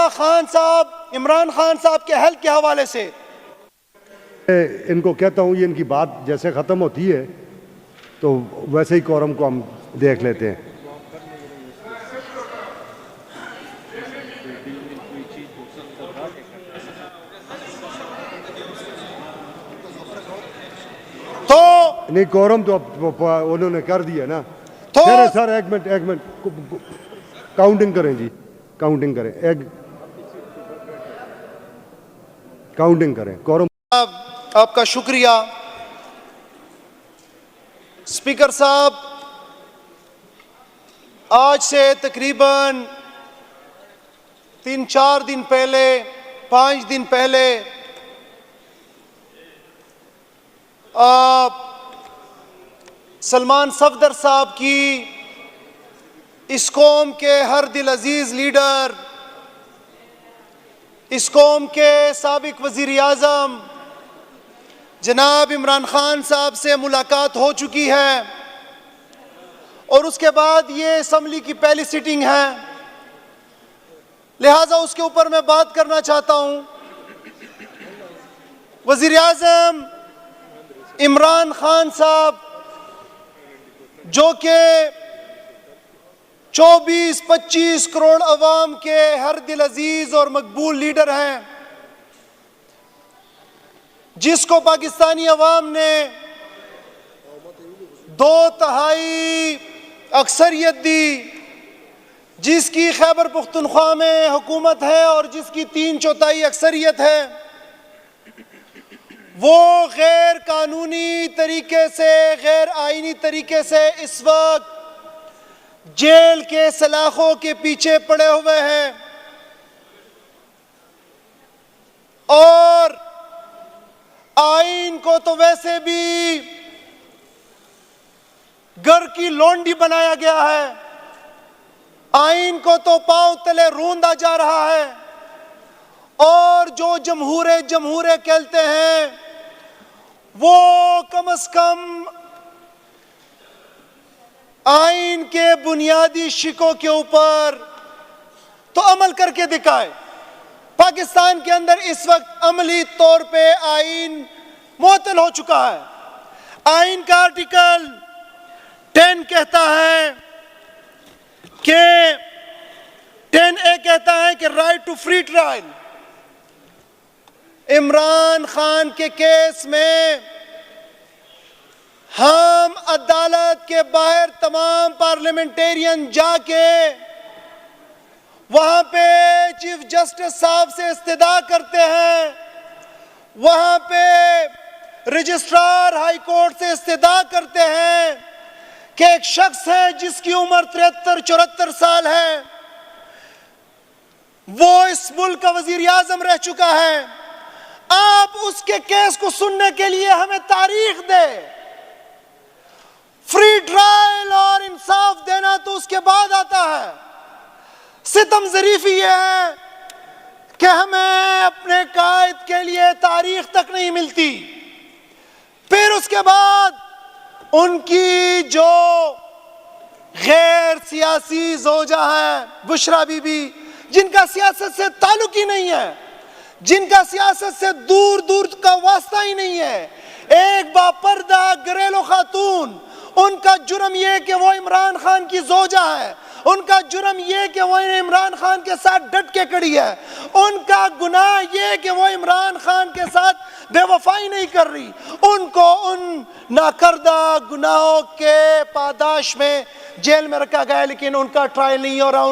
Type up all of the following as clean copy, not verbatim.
खान साहब, इमरान खान साहब के हेल्थ के हवाले से इनको कहता हूँ, ये इनकी बात जैसे ख़त्म होती है तो वैसे ही कोरम को हम देख लेते हैं। तो नहीं, कोरम तो उन्होंने कर दिया ना। तो सर एक मिनट काउंटिंग करें जी, काउंटिंग करें, काउंटिंग करें। कोरम आपका शुक्रिया। स्पीकर साहब, आज से तकरीबन 3-4 दिन पहले, 5 दिन पहले सलमान सफदर साहब की इस कौम के हर दिल अजीज लीडर, इस कौम के साबिक वजीर आज़म जनाब इमरान खान साहब से मुलाकात हो चुकी है और उसके बाद ये असम्बली की पहली सिटिंग है, लिहाजा उसके ऊपर मैं बात करना चाहता हूं। वजीर आज़म इमरान खान साहब जो कि 24-25 करोड़ अवाम के हर दिल अजीज और मकबूल लीडर हैं, जिसको पाकिस्तानी अवाम ने 2/3 अक्सरियत दी, जिसकी खैबर पुख्तनख्वा में हुकूमत है और जिसकी 3/4 अक्सरियत है, वो गैर कानूनी तरीके से, गैर आईनी तरीके से इस वक्त जेल के सलाखों के पीछे पड़े हुए हैं और आईन को तो वैसे भी घर की लौंडी बनाया गया है, आईन को तो पांव तले रूंधा जा रहा है और जो जमहूरे कहते हैं वो कम से कम आईन के बुनियादी शिकों के ऊपर तो अमल करके दिखाए। पाकिस्तान के अंदर इस वक्त अमली तौर पे आईन मुअत्तल हो चुका है। आईन का आर्टिकल 10 कहता है कि 10A कहता है कि right to free trial. Imran Khan के केस में हम अदालत के बाहर तमाम पार्लियामेंटेरियन जाके वहां पे चीफ जस्टिस साहब से इस्तदा करते हैं, वहां पे रजिस्ट्रार हाई कोर्ट से इस्तदा करते हैं कि एक शख्स है जिसकी उम्र 73-74 साल है, वो इस मुल्क का वजीर आजम रह चुका है, आप उसके केस को सुनने के लिए हमें तारीख दे। फ्री ट्रायल और इंसाफ देना तो उसके बाद आता है। सितम ज़रीफ़ी ये है कि हमें अपने कायद के लिए तारीख तक नहीं मिलती। फिर उसके बाद उनकी जो गैर सियासी ज़ौजा है बुशरा बीबी, जिनका सियासत से ताल्लुक ही नहीं है, जिनका सियासत से दूर दूर का वास्ता ही नहीं है, एक बापर्दा घरेलू खातून, उनका जुर्म यह कि वो इमरान खान की ज़ौजा है, उनका जुर्म यह कि वो इमरान खान के साथ डट के खड़ी है, उनका गुनाह यह कि वो इमरान खान के साथ बेवफाई नहीं कर रही, उनको उन नाकर्दा गुनाहों के पादाश में जेल में रखा गया, लेकिन उनका ट्रायल नहीं हो रहा,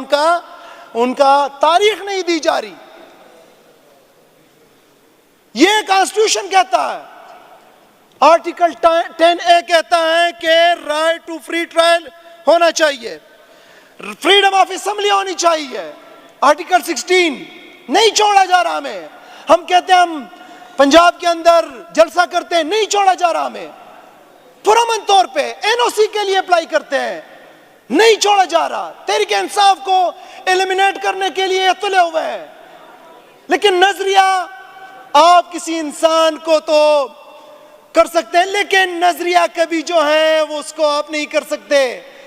उनका तारीख नहीं दी जा रही। ये कॉन्स्टिट्यूशन कहता है, आर्टिकल 10A कहता है कि राइट टू फ्री ट्रायल होना चाहिए, फ्रीडम ऑफ असेंबली होनी चाहिए। आर्टिकल 16 नहीं छोड़ा जा रहा हमें। हम कहते हैं हम पंजाब के अंदर जलसा करते हैं, नहीं छोड़ा जा रहा हमें। पुरअमन तौर पे NOC के लिए अप्लाई करते हैं, नहीं छोड़ा जा रहा। तहरीक इंसाफ को एलिमिनेट करने के लिए तुले हुए हैं, लेकिन नजरिया आप किसी इंसान को तो कर सकते हैं, लेकिन नजरिया कभी जो है वो उसको आप नहीं कर सकते।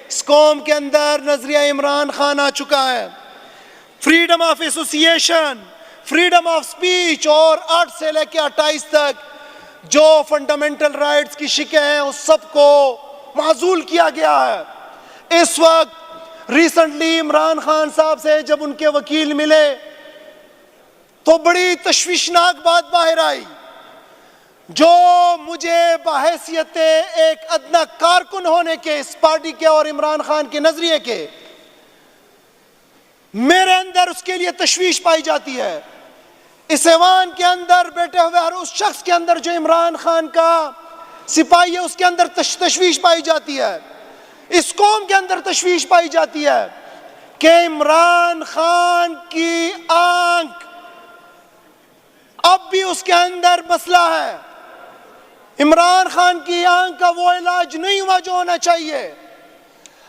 इस कौम के अंदर नजरिया इमरान खान आ चुका है। Freedom of association, freedom of speech और 8 से लेकर 28 तक जो फंडामेंटल राइट्स की शिकें हैं उस सबको माजूल किया गया है। इस वक्त रिसेंटली इमरान खान साहब से जब उनके वकील मिले तो बड़ी तशवीशनाक बात बाहर आई, जो मुझे बाहैसियत एक अदना कारकुन होने के इस पार्टी के और इमरान खान के नजरिए के मेरे अंदर उसके लिए तशवीश पाई जाती है। इस ऐवान के अंदर बैठे हुए हर उस शख्स के अंदर जो इमरान खान का सिपाही है उसके अंदर तशवीश पाई जाती है। इस कौम के अंदर तशवीश पाई जाती है कि इमरान खान की आंख अब भी उसके अंदर मसला है। इमरान खान की आंख का वो इलाज नहीं हुआ जो होना चाहिए।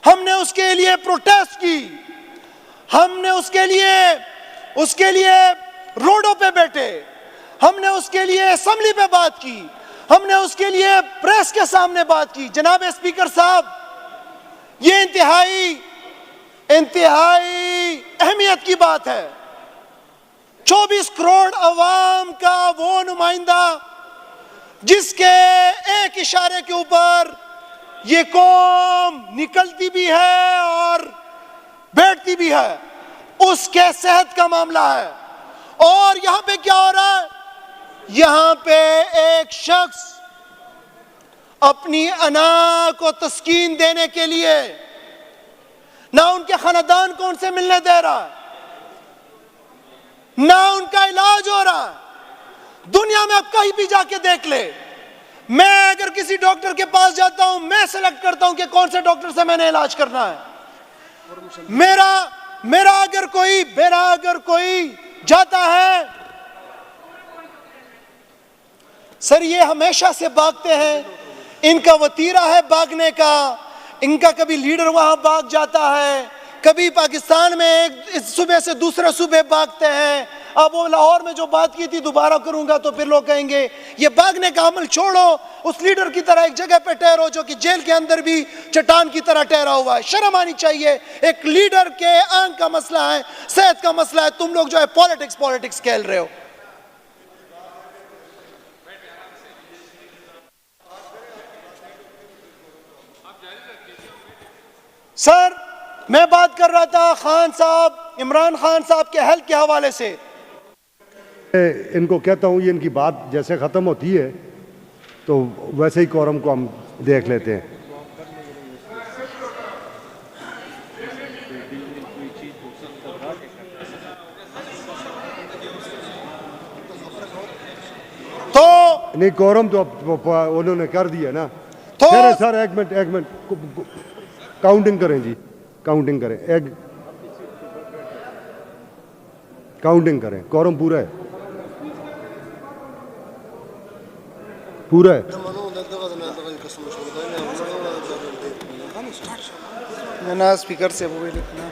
हमने उसके लिए प्रोटेस्ट की, हमने उसके लिए रोडों पे बैठे, हमने उसके लिए असेंबली पे बात की, हमने उसके लिए प्रेस के सामने बात की। जनाब स्पीकर साहब, ये इंतहाई अहमियत की बात है। 24 करोड़ अवाम का वो नुमाइंदा जिसके एक इशारे के ऊपर ये कौम निकलती भी है और बैठती भी है, उसके सेहत का मामला है। और यहां पे क्या हो रहा है? यहां पे एक शख्स अपनी अना को तस्कीन देने के लिए ना उनके खानदान को उनसे मिलने दे रहा है, ना उनका इलाज हो रहा है। दुनिया में आप कहीं भी जाके देख ले, मैं अगर किसी डॉक्टर के पास जाता हूं, मैं सेलेक्ट करता हूं कि कौन से डॉक्टर से मैंने इलाज करना है। मेरा अगर कोई जाता है, सर ये हमेशा से भागते हैं, इनका वतीरा है भागने का। इनका कभी लीडर वहां भाग जाता है, कभी पाकिस्तान में एक सूबे से दूसरे सूबे भागते हैं। अब वो लाहौर में जो बात की थी दोबारा करूंगा तो फिर लोग कहेंगे ये भागने का अमल छोड़ो, उस लीडर की तरह एक जगह पे ठहरो जो कि जेल के अंदर भी चट्टान की तरह ठहरा हुआ है। शर्म आनी चाहिए। एक लीडर के आंख का मसला है, सेहत का मसला है, तुम लोग जो है पॉलिटिक्स खेल रहे हो। सर मैं बात कर रहा था खान साहब, इमरान खान साहब के हेल्थ के हवाले से। इनको कहता हूँ, ये इनकी बात जैसे ख़त्म होती है तो वैसे ही कोरम को हम देख लेते हैं। तो नहीं, कोरम तो उन्होंने कर दिया ना। तो सर एक मिनट काउंटिंग करें जी, काउंटिंग करें, काउंटिंग करें। कोरम पूरा है, पूरा है। ना स्पीकर से वो भी लिखना।